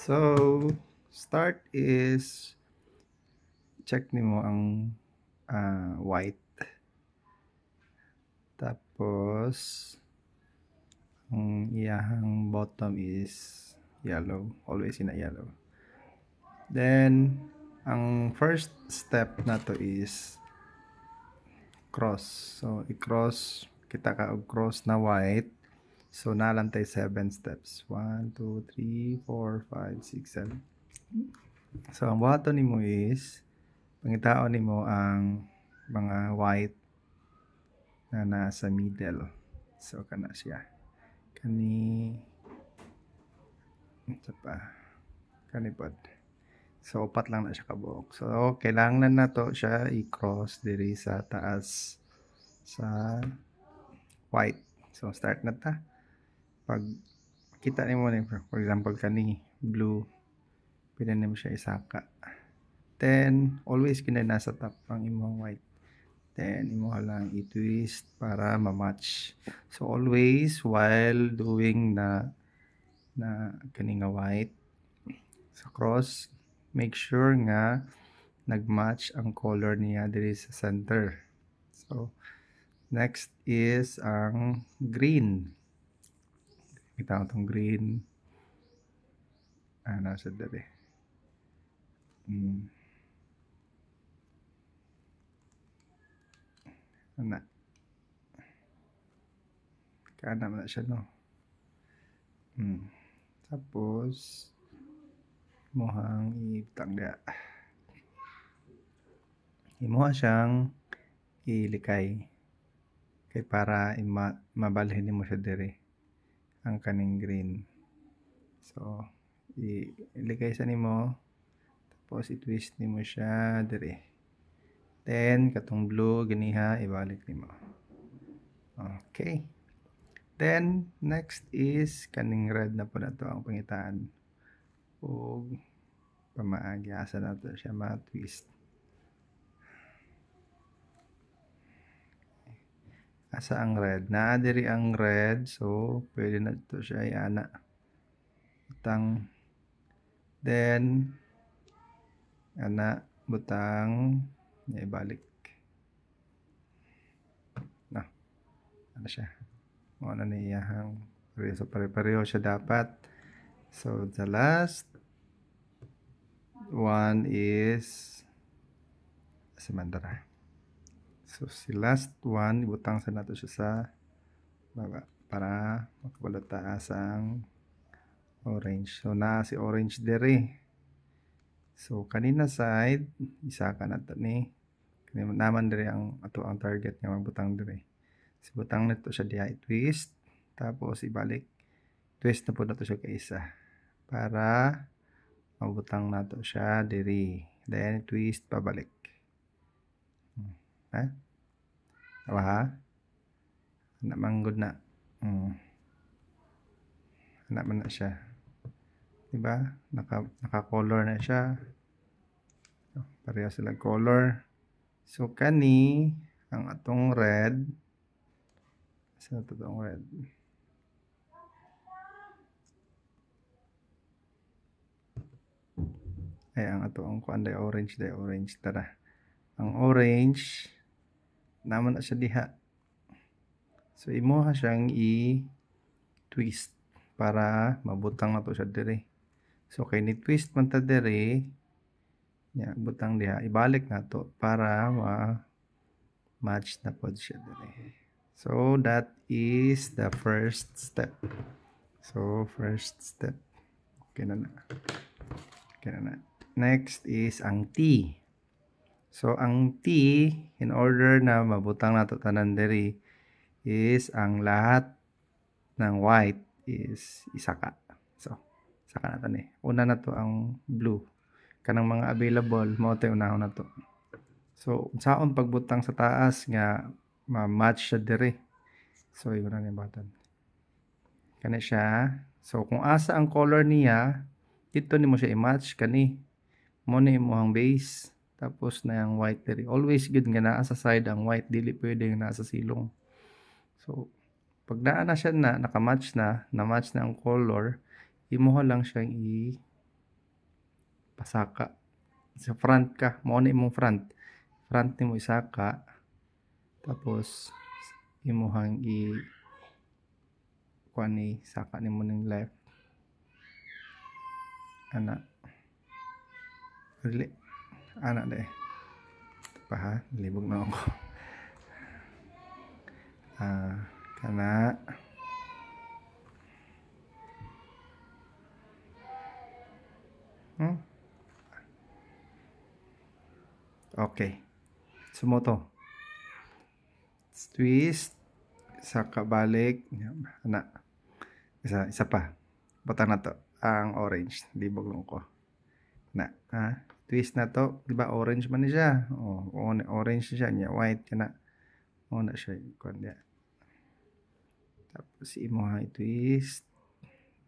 So, start is check nimo ang white. Tapos, ang iyahang bottom is yellow. Always in a yellow. Then, ang first step na to is cross. So, i-cross, kita ka og cross na white. So, nalantay 7 steps. 1, 2, 3, 4, 5, 6, 7. So, ang buhaton nimo is pangitaon nimo ang mga white na nasa middle. So, kana siya. Kani ito pa. Kani pod. So, upat lang na siya kabuok. So, kailangan na to siya i-cross diri sa taas sa white. So, start na ta. Pag kita nimo ni for example kani blue, pwede nimo siya isaka. Then, always kinay nasa top ang imong white. Then, imo lang i-twist para ma-match. So, always while doing na kani nga white sa cross, make sure nga nag-match ang color niya diri sa center. So, next is ang green. Kita itong green. Nasa dali. Ana. Kana man na siya, no? Tapos, mohang itangga. Imuha siyang ilikay. Kay para mabalhin mo siya diri ang kaning green. So, ilikay sa nimo. Tapos, i-twist nimo siya diri. Then, katong blue, ganiha, ibalik nimo. Okay. Then, next is kaning red na po na to ang pangitaan. O, pamaagi. Asa na to siya ma-twist. Asa ang red? Naadiri ang red. So, pwede na to siya iana. Butang. Then, ana, butang. Ibalik. No. Ano siya? Ano na iyahang. So, pare-pareho siya dapat. So, the last one is sa mandara. So, si last one, ibutang sa nato siya sa baba para makabalot taas ang orange. So, na si orange dere. So, kanina side, isa ka na ni. Naman dere ang ato ang target nga magbutang dere. Si butang nito siya diha i-twist. Tapos, ibalik. Twist na po na to siya kaisa. Para mabutang na to siya diri. Then, twist pabalik. Ha? Tawa ha? Anak manggod na. Anak man na siya. Diba? Naka-color na siya. Pareho sila color. So, kani, ang atong red. Saan ito itong red? Ay, ang atong kuan day orange. Tara. Ang orange, naman na siya diha. So, imuha siyang i-twist para mabutang na to siya diri. So, kay ni-twist man ta diri, butang diha, ibalik na to para ma-match na po siya diri. So, that is the first step. So, first step. Okay na na. Next is ang T. So, ang T, in order na mabutang na to tanan diri, is ang lahat ng white is isaka. So, saka na to ni. Una na to ang blue. Kanang mga available, mo tayo unahon na to. So, saon pagbutang sa taas nga ma-match siya diri. So, yun na yung button. Kani siya. So, kung asa ang color niya, dito ni mo siya i-match. Kani, mo ni mo ang base. Tapos na yung white diri. Always good nga naa sa side ang white. Dili pwede nga nasa silong. So, pag naa na siya na, nakamatch na, na-match na ang color, imuha lang siyang pasaka sa front ka, mao ni imong front nimo isaka, tapos imuhang kuan ni saka nimo ning left ana dili ana de pa ha, libog na ako. Kana okay, sumoto twist saka balik ana isa pa butang na to ang orange, libog lang ko na twist na to, di ba orange man ni siya, orange siya nya white kana mo na siya kuan dia. Tapos imo i-twist,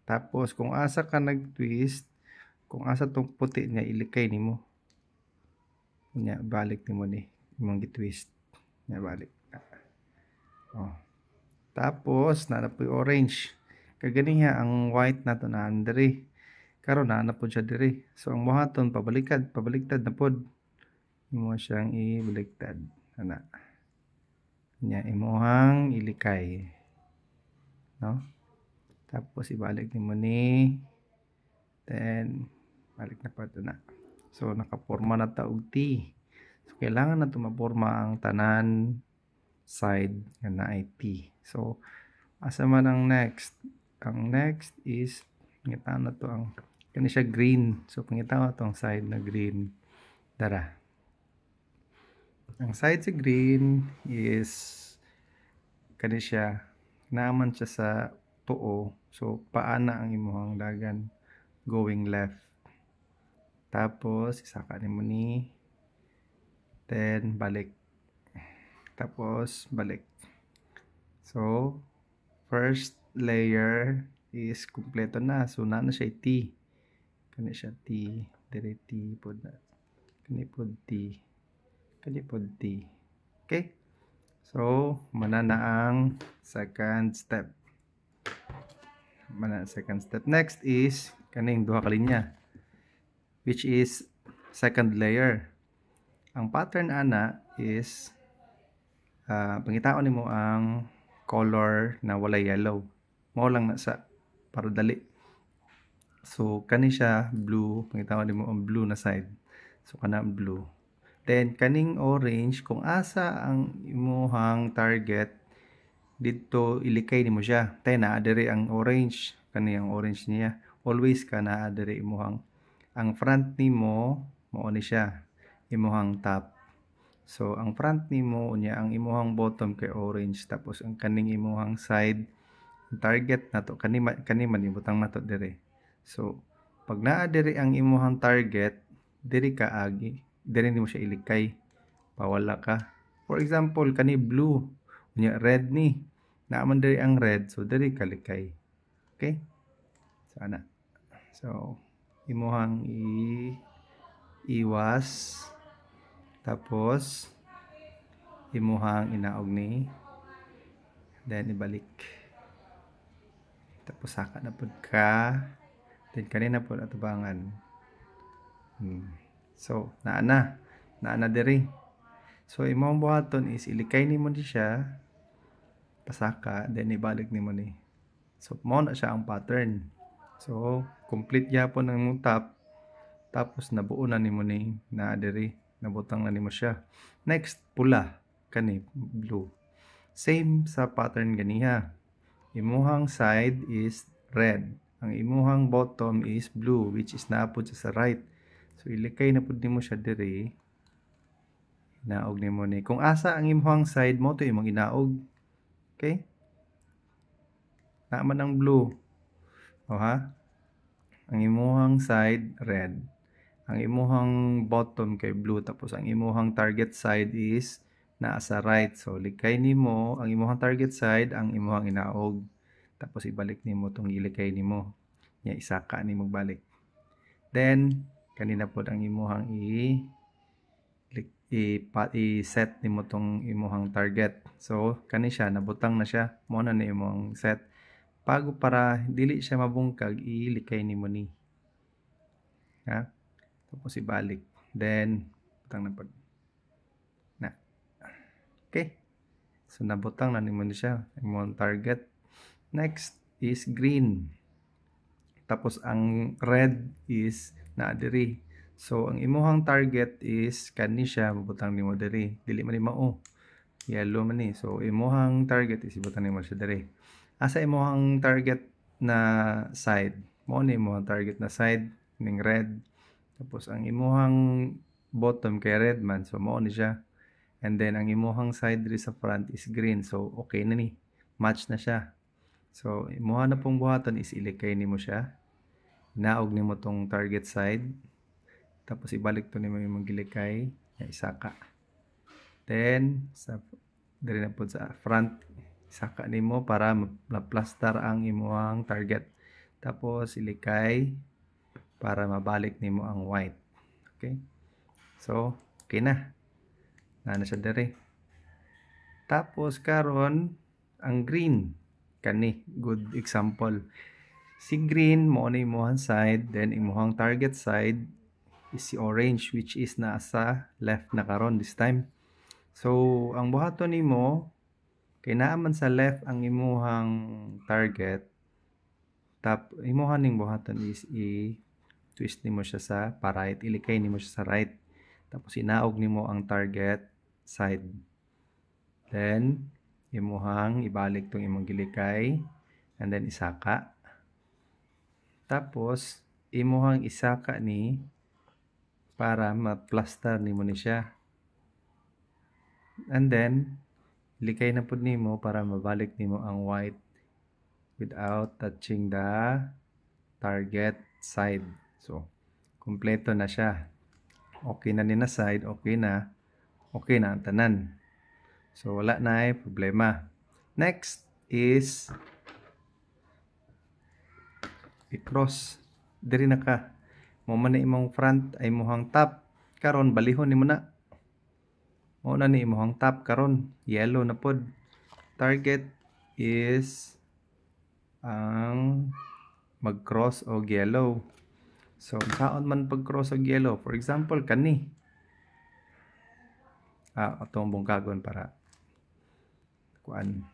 tapos kung asa ka nag-twist, kung asa tong puti niya ilikay nimo nya balik nimo ni imong gi-twist nya balik. Tapos na po orange kaganiha ang white nato na diri karon na po siya diri, so ang buhaton pabaliktad na pod imo siyang ibaliktad ana nya imuhang ilikay, no? Tapos ibalik nimo ni, then balik na po ito na. So nakaporma na ta og T, so kailangan na ito maporma ang tanan side nga naay T. So asa man ang next? Ang next is pangitaon na to ang kani siya green, so pangitaon to ang side na green dara. Ang side sa green is kani siya naman siya sa tuo, so paana ang imong dagan going left. Tapos isaka nimo ni, then balik, tapos balik. So first layer is kumpleto na, so na siya T, kani siya T, dire T pod na, kani pod T, kani pod T. Okay, so mana na ang second step. Next is kaning duha ka linya, which is second layer. Ang pattern ana is pangitaon nimo ang color na wala yellow, mao lang na sa para dali. So kani siya blue, pangitaon nimo ang blue na side, so kana blue. Then kaning orange, kung asa ang imuhang target dito ilikay nimo siya, tay naa diri ang orange, kani ang orange niya always kana diri imuhang ang front nimo mao ni siya imuhang top. So ang front nimo unya ang imuhang bottom kay orange, tapos ang kaning imuhang side target nato kani man ibutang nato diri. So pag naa diri ang imuhang target, diri ka agi, diri nimo siya ilikay, pawala ka. For example kani blue unya red ni, naaman diri ang red, so diri ka likay. Okay, sana so imuhang iwas, tapos imuhang inaog ni, then ibalik, tapos saka na pud ka, then kanina pud atubangan. So naa na diri. So imong buhaton is ilikay nimo di siya, pasaka, then ibalik nimo ni. So mao na siya ang pattern. So complete gyapon ang top, tapos nabuo na nimo ni na diri, nabutang na nimo siya. Next pula, kani blue, same sa pattern ganiha. Imuhang side is red, ang imuhang bottom is blue, which is naapod sa right. So ilikay na pud nimo siya diri, inaog nimo ni kung asa ang imuhang side mo to imong inaog. Okay, naman ang blue, ang imuhang side red, ang imuhang bottom kay blue, tapos ang imuhang target side is naa sa right. So likay nimo ang imuhang target side, ang imuhang inaog, tapos ibalik nimo tong ilikay nimo nya isaka nimo balik. Then kanina pod ang imuhang i-set nimo tong imuhang target. So kani siya nabutang na siya, mo na ni imong set. Para dili siya mabungkag, ilikay nimo ni. Tapos ibalik. Then butang na pod. Na. Okay. So nabutang na nimo ni siya imong target. Next is green. Tapos ang red is naa diri. So ang imuhang target is kani siya mabutang nimo diri. Dili man ni mao. Yellow man ni. So imuhang target is ibutang nimo siya diri. Asa imuhang target na side? Mao ni imuhang target na side ning red. Tapos ang imuhang bottom kay red man. So mao ni siya. And then ang imuhang side diri sa front is green. So okay na ni. Match na siya. So imuha na pong buhaton is ilikay nimo siya. Naog nimo tong target side. Tapos ibalik to nimo imong gilikay nga isaka. Then sa diri na pud sa front isaka nimo para ma-plaster ang imuhang target. Tapos ilikay para mabalik nimo ang white. Okay? So, okay na. Na siya diri. Tapos karon ang green kani good example. Si green mo na imuhang side, then imuhang target side is si orange which is nasa left na karon this time. So ang buhaton nimo kay naa man sa left ang imuhang target, imuhang ning buhaton is i-twist nimo siya sa pa-right, ilikay nimo siya sa right. Tapos inaog nimo ang target side. Then imuhang ibalik tong imong gilikay and then isaka. Tapos imuhang isaka ni para ma-plaster nimo ni siya. And then likay na pud nimo para mabalik nimo ang white without touching the target side. So kompleto na siya. Okay na ni na side, okay na ang tanan. So wala na ay problema. Next is i-cross diri na ka. Mo man ni imong front ay imong top karon balihon nimo na. Mo na ni imong top karon yellow na pod. Target is ang mag-cross og yellow. So saon man pag-cross og yellow, for example kani. Atong bungkagon para kuan.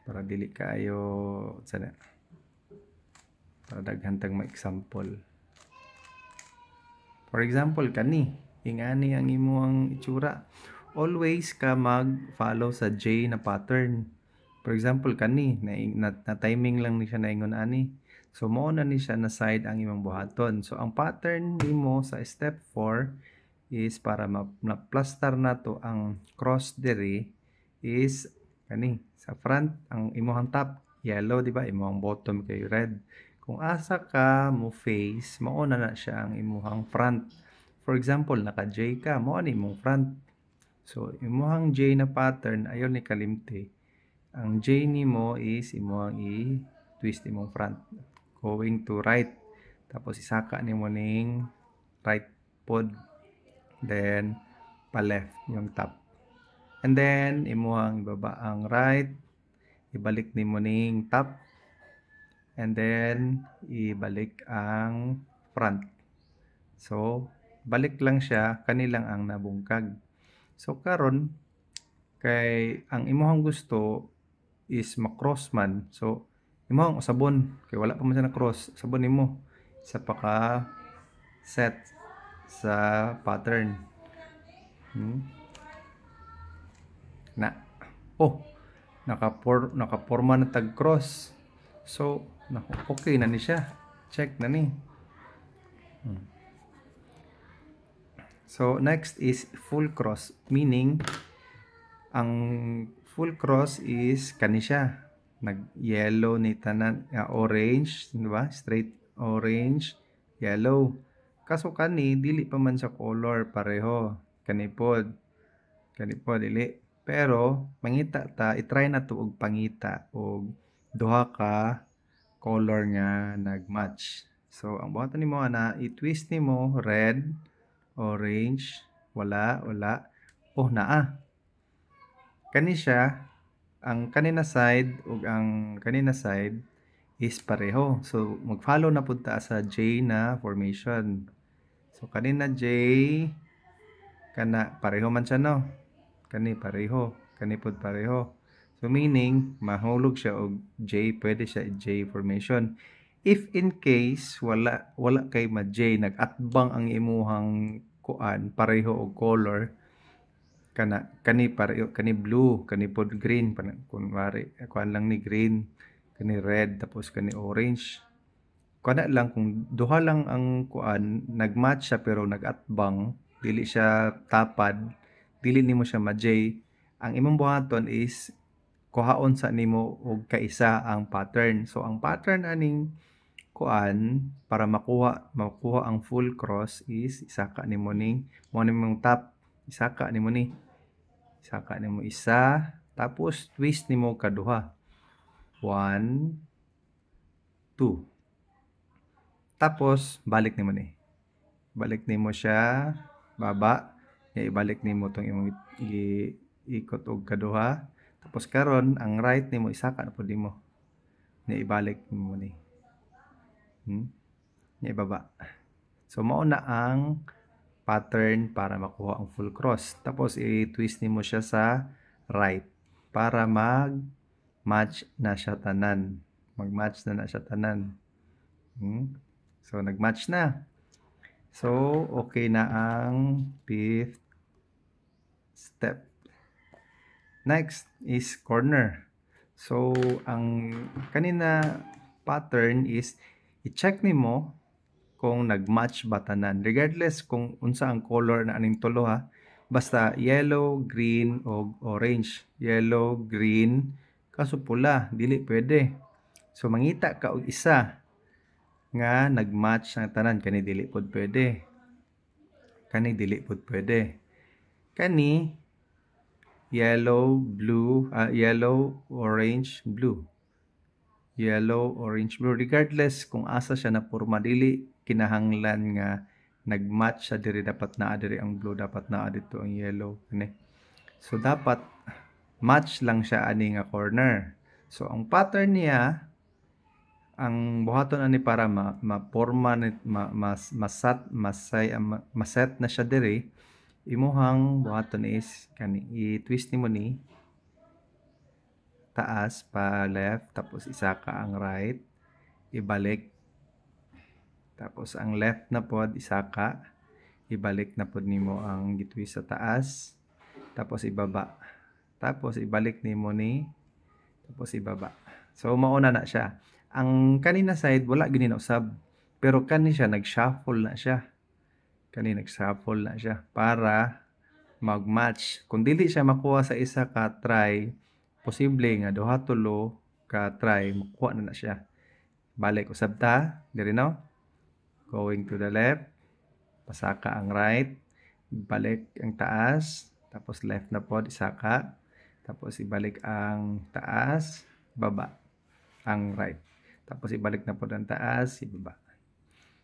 Para dili kayo sana. Para daghan tag ma-example. For example kani, ingani ang imong itsura. Always ka mag-follow sa J na pattern. For example kani, na timing lang ni siya na ingon ani. So mao na ni siya na side ang imong buhaton. So ang pattern nimo sa step 4 is para ma-plaster nato ang cross diri is kani sa front ang imong top yellow, di ba? Imong bottom kay red. Kung asa ka mo face, mao na siya ang imong front. For example, naka J ka, mao ni imong front. So imong J na pattern ayon ni kalimti. Ang J nimo is imong i-twist imong front going to right. Tapos isaka nimo ning right pod. Then pa left yung top. And then imong ibaba ang right, ibalik nimo ning top. And then ibalik ang front. So balik lang siya, kanilang ang nabungkag. So karon kay ang imong gusto is ma-cross man. So imong sabon kay wala pa man siya na cross, sabon nimo sa paka set sa pattern. Nakaporma na tag cross. So okay na ni siya. Check na ni. So next is full cross, meaning ang full cross is kani siya. Nag-yellow ni tanan, orange, di ba? Straight orange, yellow. Kaso kani dili pa man sa color pareho. Kani pod dili. Pero mangita ta, i-try na to og pangita og duha ka color nga nag-match. So ang buhaton nimo ana, i-twist nimo red, orange, wala. Oh, naa. Kani siya ang kanina side ug ang kanina side is pareho. So mag-follow na pud ta sa J na formation. So kanina J kana pareho man siya no. Kani pareho, kani pud pareho. So meaning mahulog siya og J, pwede siya J formation. If in case wala kay ma-J, nag-atbang ang imuhang kuan pareho og color, kani pareho, kani blue, kani pod green, kunwari kuan lang ni green, kani red, tapos kani orange. Kana lang kung duha lang ang kuan nagmatch siya pero nag-atbang, dili siya tapad, dili nimo siya ma-J, ang imong buhaton is kuhaon sa nimo og kaisa ang pattern. So ang pattern aning kuan para makuha ang full cross is isaka nimo ning mo nimong top, isaka nimo ni. Isaka nimo isa, tapos twist nimo kaduha. 1 2. Tapos balik nimo ni. Balik nimo siya baba, ibalik nimo tong imong ikot og kaduha. Tapos karon ang right nimo isaka na pud nimo. Ibalik nimo ni. Ibaba. So mao na ang pattern para makuha ang full cross. Tapos i-twist nimo siya sa right para mag-match na siya tanan. Mag-match na siya tanan. So nag-match na. So okay na ang 5th step. Next is corner. So ang kanina pattern is i-check nimo kung nag-match ba tanan. Regardless kung unsa ang color na aning tulo ha. Basta yellow, green, o orange. Yellow, green, kaso pula, dili pwede. So mangita ka og isa nga nag-match ang tanan, kani dili pod pwede. Kani dili pod pwede. Kani yellow, blue, yellow, orange, blue. Yellow, orange, blue. Regardless kung asa siya na porma, dili kinahanglan nga nag-match sa diri, dapat naa diri ang blue, dapat naa dito ang yellow. So dapat match lang siya ani nga corner. So ang pattern niya, ang buhaton ani para ma-porma maset na siya diri, imuhang buhaton is kani i-twist nimo ni taas pa left, tapos isaka ang right, ibalik. Tapos ang left na pod isaka, ibalik na pod nimo ang gitwist sa taas, tapos ibaba. Tapos ibalik nimo ni, tapos ibaba. So mauna na siya. Ang kanina side wala gini na usab, pero kani siya nag-shuffle na siya. Kani nag-shuffle na siya para mag-match. Kung dili siya makuha sa isa ka try, posible nga duha tulo ka try makuha na siya. Balik usab ta diri no. Going to the left, pasaka ang right, balik ang taas, tapos left na pod isaka, tapos ibalik ang taas, baba ang right, tapos ibalik na pod ang taas, ibaba.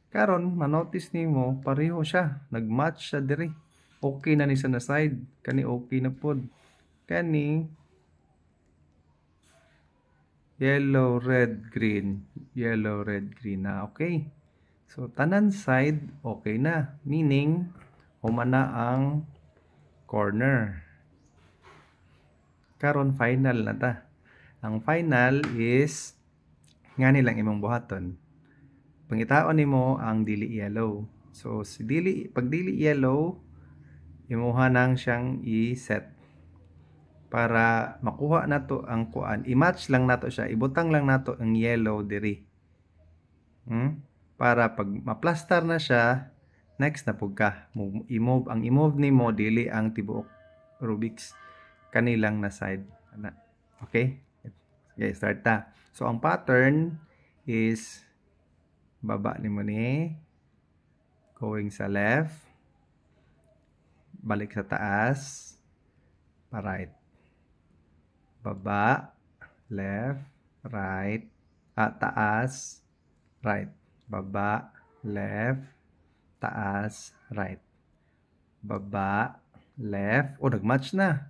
Karon manotice nimo pareho siya, nagmatch siya diri. Okay na ni sa na side, kani okay na pod. Kani yellow, red, green. Yellow, red, green na. Okay. So, tanan side, okay na. Meaning, humana ang corner. Karon final na ta. Ang final is, nga nilang imong buhaton. Pangitaon nimo ang dili yellow. So, pag dili yellow, imuha nang siyang i-set. Para makuha nato ang kuan, i-match lang nato siya, ibutang lang nato ang yellow diri. Para pag ma-plaster na siya, next na pug ka i-move nimo dili ang tibuok Rubik's kanilang na side. Okay? Okay, start ta. So ang pattern is baba nimo ni, going sa left, balik sa taas, pa right. Baba, left, right, taas, right. Baba, left, taas, right. Baba, left. O, nag-match na.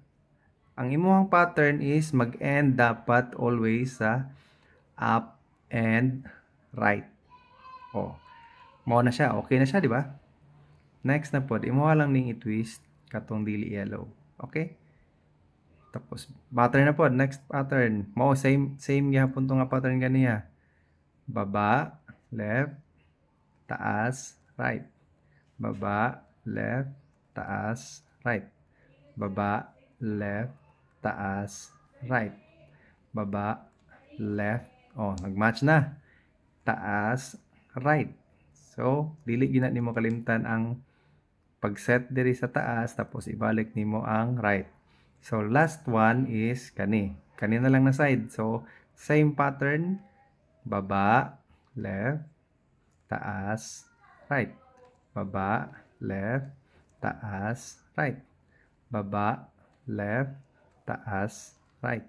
Ang imuhang pattern is mag-end dapat always sa up, and right. Oh, mao na siya. Okay na siya, di ba? Next na pod, imo lang ning i-twist katong dili yellow. Okay? Tapos pattern na pod, next pattern. Mao same gyapon to nga pattern ganiya. Baba, left, taas, right. Baba, left, taas, right. Baba, left, taas, right. Baba, left. Oh, nagmatch na. Taas, right. So, dili gina nimo kalimtan ang pag-set diri sa taas tapos ibalik nimo ang right. So, last one is kani. Kani na lang na side. So, same pattern. Baba, left, taas, right. Baba, left, taas, right. Baba, left, taas, right.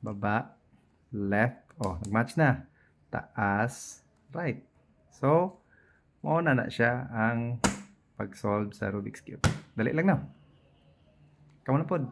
Baba, left. Oh, nag-match na. Taas, right. So, mao na siya ang pag-solve sa Rubik's Cube. Dali lang na. Kamu na pod.